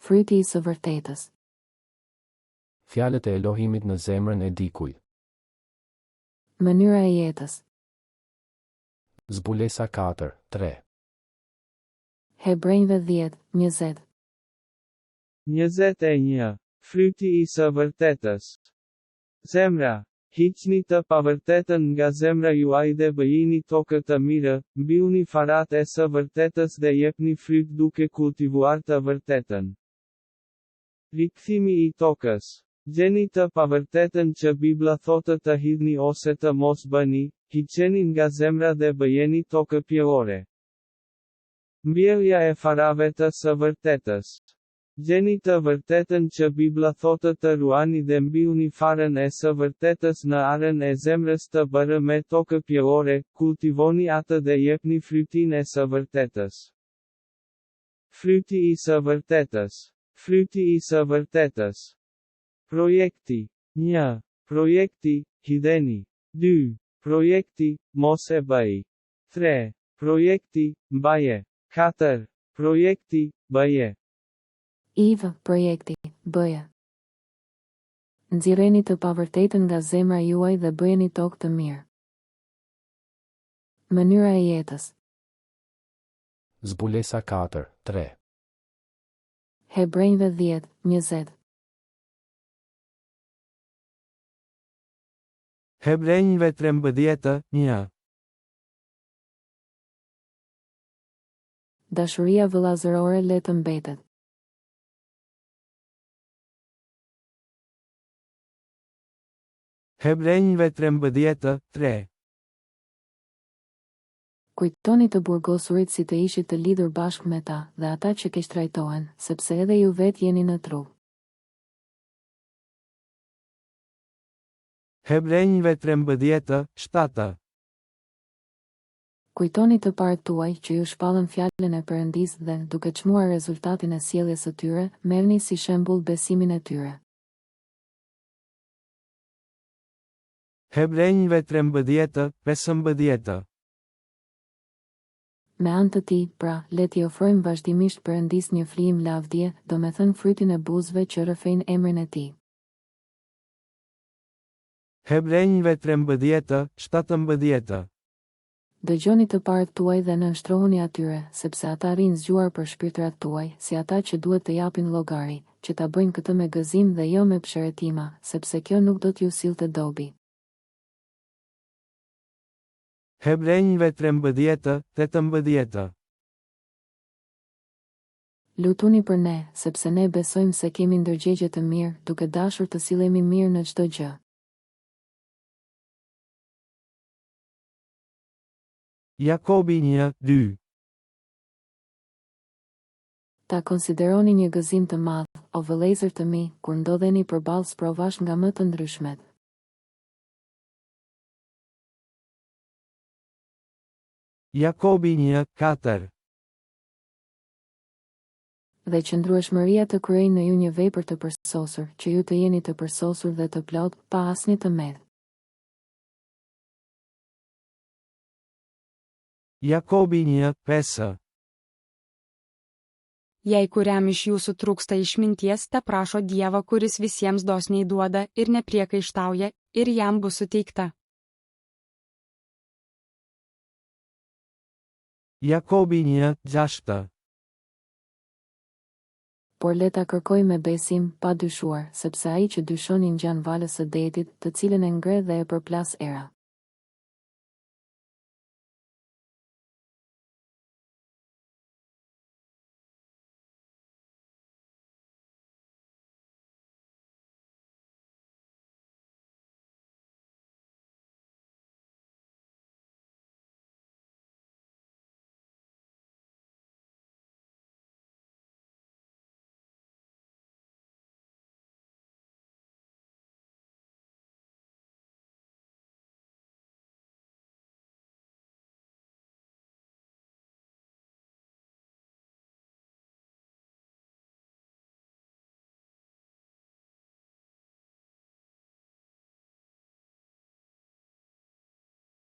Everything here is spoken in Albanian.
fryti i së vërtetës. Fjalët e Elohimit në zemrën e dikujt. Mënyra e jetës. Zbulesa 4:3. Hebrejve 10:20. 21. Fryti i së vërtetës. Zemra, hiqni të pavërtetën nga zemra juaj dhe bëjini tokë të mirë, mbyllni farat e së vërtetës dhe jepni fryt duke kultivuar të vërtetën. Rikthimi i tokës. Gjeni të pavërtetën që Bibla thotë të hidhni ose të mos bëni, hiqeni nga zemra dhe bëjeni tokë pjellore. Mbjellja e farave të së vërtetës. Gjeni të vërtetën që Bibla thotë të ruani dhe mbyllni farën e së vërtetës në arën e zemrës të bërë me tokë pjellore, kultivoni atë dhe jepni frytin e së vërtetës. Fryti i së vërtetës. Fryti i së vërtetës. Projekti. 1. Projekti, hidheni. 2. Projekti, mos e bëj. 3. Projekti, mbaje. 4. Projekti, bëje. IV, projekti, bëje. Nxirreni të pavërtetën nga zemra juaj dhe bëjeni tokë të mirë. Mënyra e jetës. Zbulesa 4:3. Hebrejve 10:20. Hebrejve 13:1. Dashuria vëllazërore le të mbetet. Hebrejve 13:3. Kujtoni të burgosurit si të ishit të lidhur bashkë me ta, dhe ata që keq trajtohen, sepse edhe ju vetë jeni në trup. Hebrejve 13:7. Kujtoni të parët tuaj që ju shpallën fjalën e Perëndisë dhe, duke çmuar rezultatin e sjelljes së tyre, merrni si shembull besimin e tyre. Hebrejve 13:15. Me anë të tij, pra, le t'i ofrojmë vazhdimisht Perëndisë një flijim lavdie, domethënë frytin e buzëve që rrëfejnë emrin e tij. Hebrejve 13:17. Dëgjoni të parët tuaj dhe nënshtrohuni atyre, sepse ata rinë zgjuar për shpirtrat tuaj, si ata që duhet të japin llogari, që ta bëjnë këtë me gëzim dhe jo me pëshëretima, sepse kjo nuk do t'ju sillte dobi. Hebrejve 13:18. Lutuni për ne, sepse ne besojmë se kemi ndërgjegje të mirë, duke dashur të sillemi mirë në çdo gjë. Jakobi 1:2. Ta konsideroni një gëzim të madh, o vëllezër të mi, kur ndodheni përballë sprovash nga më të ndryshmet. Jakobi 1:4. Dhe qëndrueshmëria të kryejë në ju një vepër të përsosur, që ju të jeni të përsosur dhe të plot, pa asnjë të medh. Jakobi 1:5. Jei kuriam iš jūsų trūksta išminties, te prašo Dievą, kuris visiems dosniai duoda ir nepriekaištauja, ir jam bus suteikta. Jakobi 1:6. Por le ta kërkoj me besim, pa dyshuar, sepse ai që dyshon i ngjan valës së detit, të cilën e ngre dhe e përplas era.